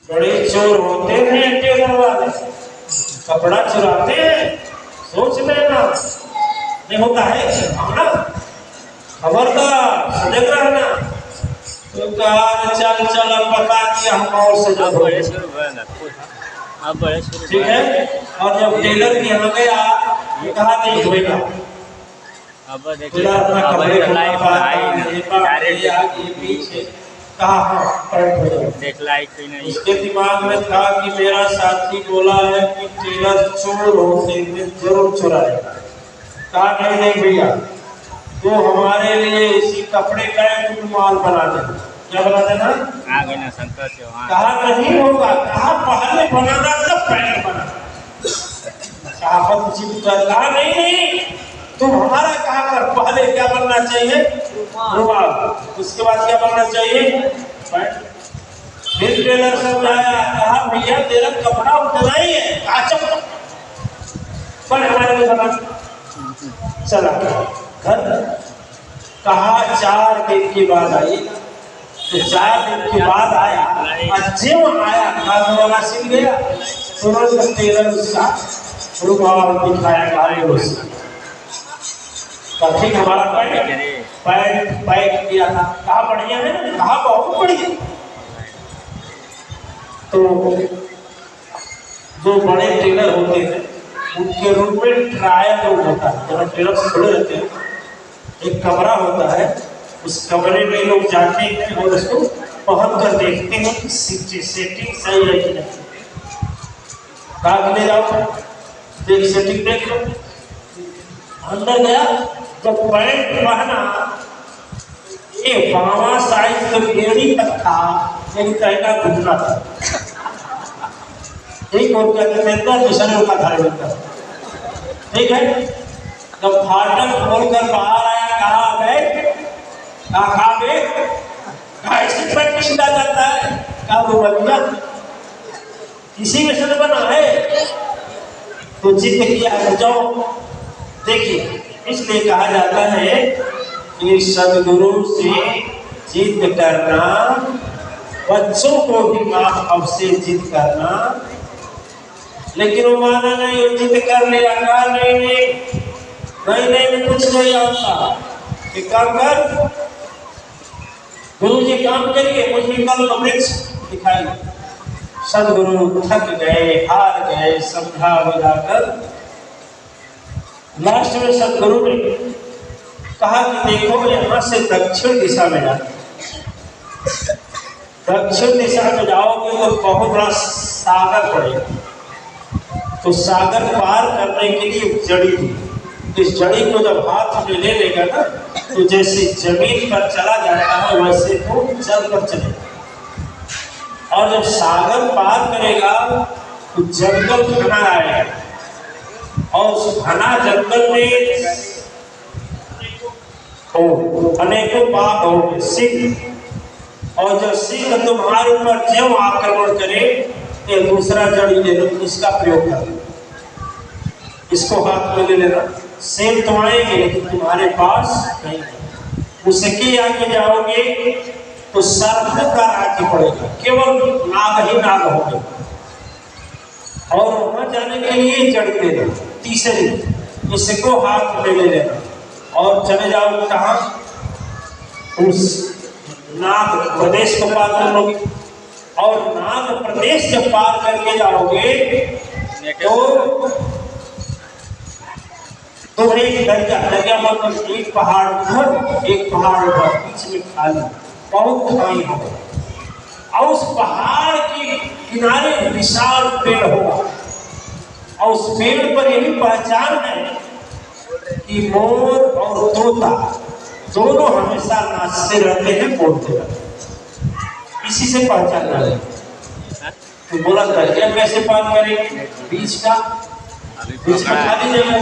बड़े चोर होते हैं टेलर वाले, कपड़ा चुराते हैं। सोच लेना नहीं होता है ना, खबरदार सजग रहना। तो कहा चल चल अब बता दिया हम और सजग हो गए। ठीक है। और जब टेलर के यहाँ गया ये कहा नहीं धोएगा, अपना कपड़े पीछे उसके दिमाग में था कि मेरा साथी बोला है कि टेलर चोर होते हैं, जरूर चुराएगा। कहा नहीं नहीं भैया, तो हमारे लिए इसी कपड़े का एक रुमाल बना देना। क्या बना देना? कहा नहीं होगा, कहा पहले बनाना तब पैंट बनाना। कहा नहीं नहीं, तुम हमारा कहा कर, पहले क्या बनना चाहिए? रुमाल। उसके बाद क्या बनना चाहिए? पैंट। फिर टेलर समझाया, कहा भैया तेरा कपड़ा उतना ही है, काचक पर हमारे लिए बना। चला घर, कहा 4 दिन के बाद आई। तो 4 दिन के बाद आया, जब आया खाने वाला सिल गया, तुरंत टेलर उसका रुमाल दिखाया गाड़ी उसका। ठीक हमारा पैंट किया था, कहा बढ़िया है, कहा बहुत बढ़िया। तो जो बड़े टेलर होते हैं उनके रूम में ट्रायल रूम होता है, जहाँ टेलर से खड़े रहते हैं, एक कमरा होता है, उस कमरे में लोग जाते हैं और उसको पहन कर देखते हैं कि सेटिंग सही है कि नहीं। कहा ले जाओ देख, सेटिंग देख लो। अंदर गया, जब पैंट पहना, ये बावा साइज तो गेड़ी तक था, एक तहना घुटना था, एक और दूसरे का धारे होता। ठीक है। जब फाटक खोलकर बाहर आया, कहा बैठ, कहा ऐसे पैंट सीधा जाता है, कहा वो बनिया इसी में से बना है। तो जिद किया, जाओ देखिए। इसलिए कहा जाता है कि सदगुरु से जिद करना, बच्चों को भी माँ बाप से जिद करना। लेकिन वो माना नहीं, वो जिद कर लिया, कहा नहीं नहीं कुछ नहीं आता। एक काम कर, गुरु जी काम करिए, मुझे कल वृक्ष दिखाइए। सदगुरु थक गए, हार गए, समझा बुझाकर लास्ट में सदगुरु ने कहा कि देखो यहाँ से दक्षिण दिशा में जाओ, दक्षिण दिशा में जाओगे तो बहुत बड़ा सागर पड़ेगा। तो सागर पार करने के लिए जड़ी थी, इस जड़ी को जब हाथ में ले लेगा ना, तो जैसे जमीन पर चला जाता है वैसे तो चल कर चलेगा। और जब सागर पार करेगा तो जंगल घना आएगा, और उस घना जंगल में अनेकों बाघ होंगे, सिंह। और जब सिंह तुम्हारे ऊपर जो आक्रमण करे, ये दूसरा जड़ी ले लो, इसका प्रयोग कर लो, इसको हाथ में ले लेना। सेब तो आएंगे लेकिन तुम्हारे पास नहीं। उसके आगे जाओगे तो सर्प का राज्य पड़ेगा, केवल नाग ही नाग होंगे। और वहां जाने के लिए जड़ लेना, तीसरी इसको हाथ में ले लेना और चले जाओ कहाँ, उस नाग प्रदेश को पार कर लोगे। और नाग प्रदेश जब पार करके जाओगे तो एक दरिया मतलब एक पहाड़ उधर एक पहाड़ उधर, बीच में खाली बहुत खाई होगा। और उस पहाड़ के किनारे विशाल पेड़ होगा, और उस पेड़ पर यही पहचान है कि मोर और तोता दोनों हमेशा नाचते रहते हैं, बोलते रहते हैं। इसी से पहचान है। तो बोला दरिया कैसे पार करेंगे? बीच का खाली जगह,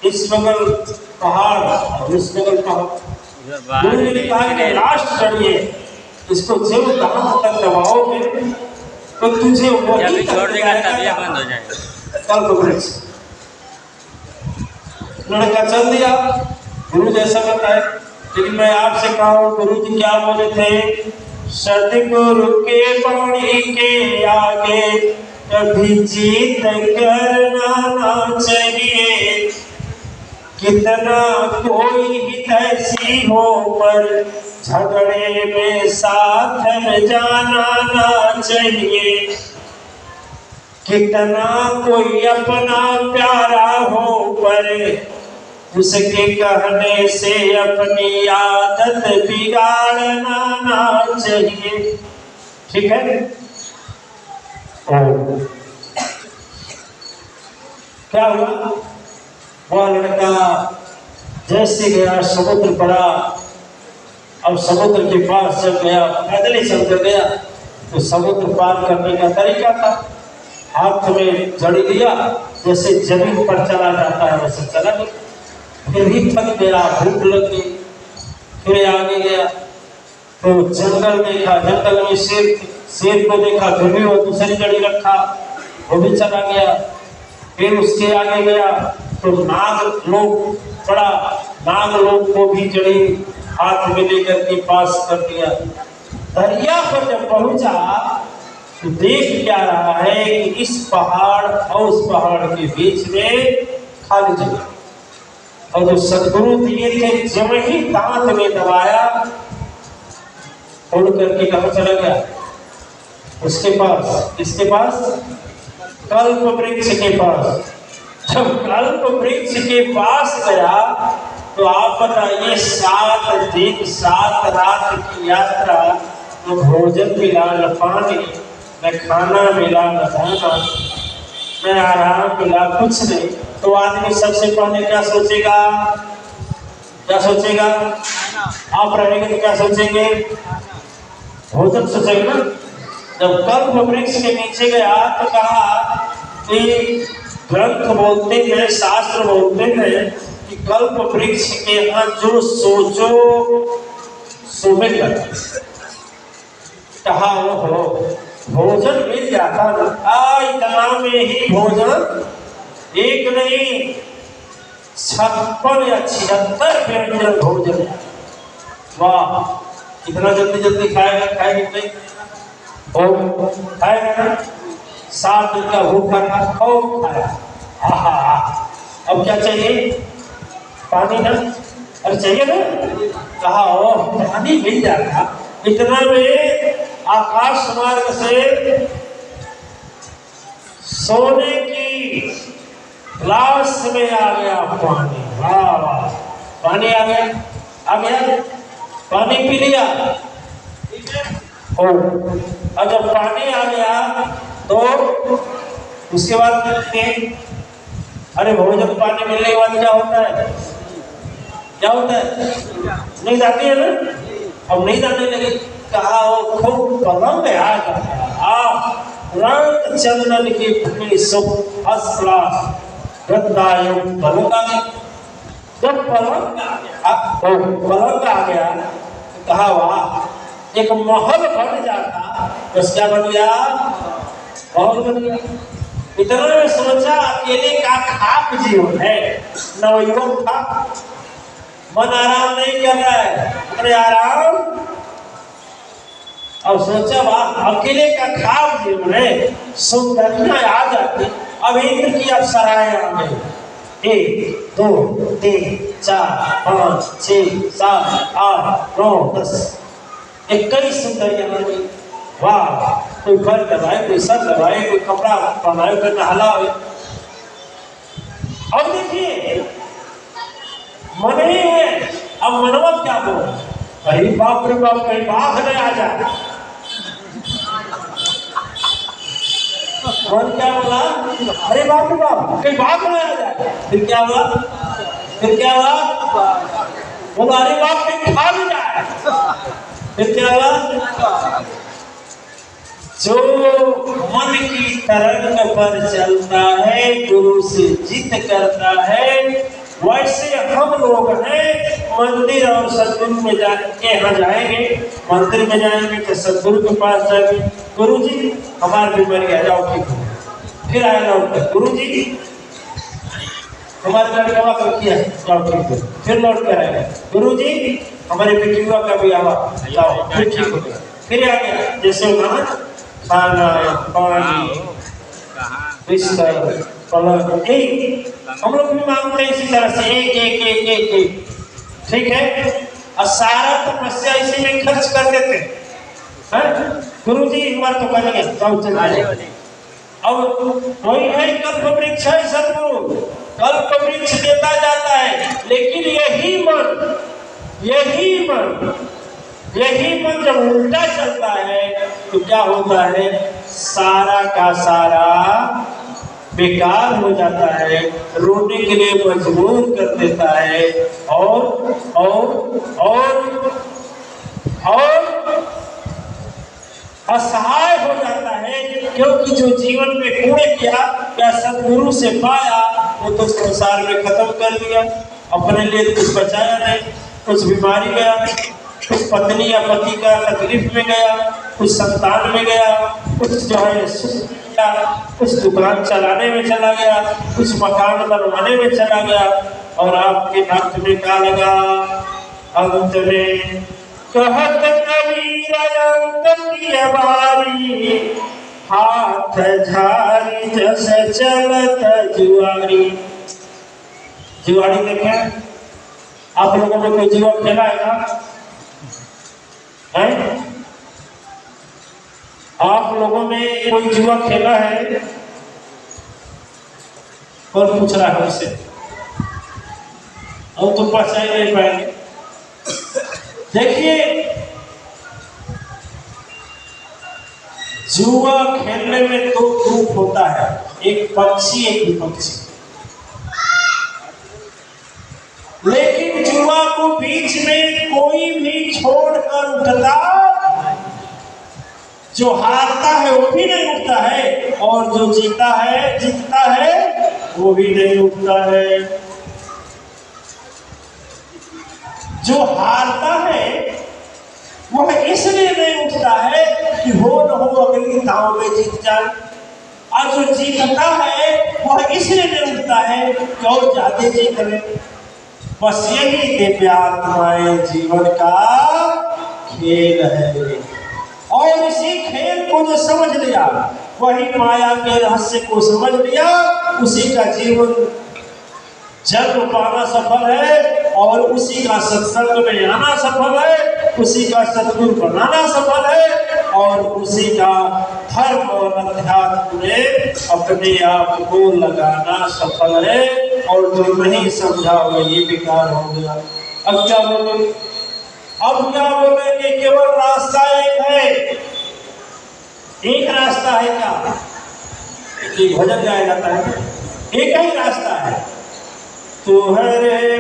इस बगल पहाड़ और इस बगल पहाड़। गुरु जी ने कहा कि लास्ट चढ़िए, इसको जब कहां तक दबाओगे तो तुझे वही छोड़ देगा, तबियत बंद हो जाएगा। कल को वृक्ष लड़का चल दिया, गुरु जैसा बताए। लेकिन मैं आपसे कहूं, गुरु जी क्या बोले थे? सतगुरु के बाणी के आगे कभी जीत करना ना चाहिए। कितना कोई हितैषी हो पर झगड़े में साथ न जाना ना चाहिए। कितना कोई अपना प्यारा हो पर उसके कहने से अपनी आदत बिगाड़ना ना चाहिए। ठीक है। क्या हुआ? वह लड़का जैसे गया समुद्र पड़ा। अब समुद्र के पास जब गया, पैदल ही चल कर गया, तो समुद्र पार करने का तरीका था, हाथ में जड़ी लिया, जैसे जमीन पर चला जाता है वैसे चला गया। फिर भी थक गया, भूख लग गई, फिर आगे गया तो जंगल देखा, जंगल में शेर को देखा, फिर भी वो दूसरी जड़ी रखा, वो भी चला गया। फिर उसके आगे गया तो नाग लोग को भी जड़ी हाथ में लेकर के पास कर दिया। दरिया पर जब पहुंचा तो देख क्या रहा है कि इस पहाड़ और उस पहाड़ के बीच में खाली जगह, और जो सदगुरु दिए थे जब ही दांत में दबाया, उड़ करके कहाँ चला गया? उसके पास, किसके पास? कल्प वृक्ष के पास। जब कल्प वृक्ष के पास गया तो आप बताइए 7 दिन 7 रात की यात्रा, न भोजन मिला, न पानी, न खाना मिला, न दाना, न आराम मिला, कुछ नहीं। तो आदमी सबसे पहले क्या सोचेगा? क्या सोचेगा? आप रहेंगे तो क्या सोचेंगे? भोजन सोचेगा ना। जब कल्प वृक्ष के नीचे गया तो कहा कि ग्रंथ बोलते हैं, शास्त्र बोलते हैं कि कल्प वृक्ष के यहाँ जो सोचो सो मिल जाता। कहा हो भोजन मिल जाता ना, इतना में ही भोजन, एक नहीं 56 या 76 व्यंजन भोजन। वाह, इतना जल्दी जल्दी खाएगा नहीं? खाएगा ना। 7 दिन का भूखा था, खूब खाया। अब क्या चाहिए? पानी ना, अरे चाहिए ना। कहा पानी मिल जाता। इतना में आकाश मार्ग से सोने की ग्लास में आ गया पानी। वाह वाह, पानी आ गया, पानी पी लिया। और जब पानी आ गया तो उसके बाद अरे भोजन पानी मिलने के बाद क्या होता है? क्या होता है? नींद आती है ना। अब नींद आने लगी। कहा वो खूब पलंग आ गया, रंग चंदन की भूमि सुख फर्स्ट क्लास पलंग आ गया। जब पलंग आ गया तो कहा वाह, एक महल बन जाता। बस क्या बन गया? महल बन गया। इतना में सोचा अकेले का खाक जीवन है, नवयुवक था, मन आराम नहीं कर रहा है, अरे आराम। अब सोचा वाह, अकेले का खाक जीवन है, सुंदरियां आ जाती। अब इंद्र की अप्सराएं आ गई, 1 2 3 4 5 6 7 8 9 10 21 सुंदरियां आ गई। वाह, कोई फल दबाए, कोई सर दबाए, कोई कपड़ा पहनाए, कोई नहलाए। अब देखिए मन ही है। अब मनवा क्या बोल? अरे बाप रे बाप, कहीं बाघ न आ जाए। मन क्या बोला? अरे बाप रे बाप, कहीं बाघ न आ जाए। फिर क्या हुआ? बोला अरे बाप, कहीं खा भी जाए। फिर क्या हुआ? जो मन की तरंग पर चलता है, गुरु से जिद करता है, वैसे हम लोग हैं। मंदिर और सदगुरु में यहाँ जाएंगे, मंदिर में जाएंगे तो सदगुरु के पास जाएंगे, गुरु जी हमारी बीमारी आ जाओ ठीक हो। फिर आए लौट कर, गुरु जी हमारे लड़का का किया जाओ ठीक हो। फिर लौट कर आएगा, गुरु जी हमारे बेटियों का भी आवा जाओ फिर ठीक हो गया। फिर आ गया, जैसे वहां खाना, पानी, बिस्तर, पलंग, एक हम लोग भी मांगते हैं इसी तरह से एक एक एक एक एक, ठीक है। और सारा तपस्या इसी में खर्च कर देते हैं। गुरु जी एक बार तो करेंगे अब वही है कल्प वृक्ष है सदगुरु, कल्प वृक्ष देता जाता है, लेकिन यही मन जब उल्टा चलता है तो क्या होता है, सारा का सारा बेकार हो जाता है, रोने के लिए मजबूर कर देता है और असहाय हो जाता है। क्योंकि जो जीवन में पुण्य किया या सदगुरु से पाया वो तो संसार में खत्म कर दिया, अपने लिए कुछ बचाया नहीं, कुछ बीमारी गया, कुछ पत्नी या पति का तकलीफ में गया, कुछ संतान में गया, कुछ जो है कुछ दुकान चलाने में चला गया, कुछ मकान बनवाने में चला गया, और आपके हाथ में क्या लगा, अंत में कहत कबीर अंत बारी, हाथ झारी जस चलत जुआरी। जुआरी देखे आप लोगों ने कोई जुआ खेला है ना? आप लोगों ने कोई जुआ खेला है? कौन पूछ रहा है उससे? और तुम पहचान नहीं पाएंगे। देखिए जुआ खेलने में दो ग्रुप होता है, एक पक्षी एक विपक्षी। लेकिन जुआ को बीच में कोई भी छोड़कर उठता, जो हारता है वो भी नहीं उठता है, और जो जीतता है वो भी नहीं उठता है। जो हारता है वह इसलिए नहीं उठता है कि हो न हो अगली दांव में जीत जाए, और जो जीतता है वह इसलिए नहीं उठता है कि और ज्यादा जीत ले। बस यही दिव्यात्माएं जीवन का खेल है, और इसी खेल को जो समझ लिया, वही माया के रहस्य को समझ लिया, उसी का जीवन जन्म पाना सफल है, और उसी का सत्संग में आना सफल है, उसी का सद्गुरु बनाना सफल है, और उसी का धर्म और अध्यात्म में अपने आप को लगाना सफल है। और जो नहीं समझा हुआ ये बेकार हो गया। अब क्या बोले? अब क्या बोले कि केवल रास्ता एक है। एक रास्ता है क्या? भजन गाया जाता है, एक ही रास्ता है, तुहरे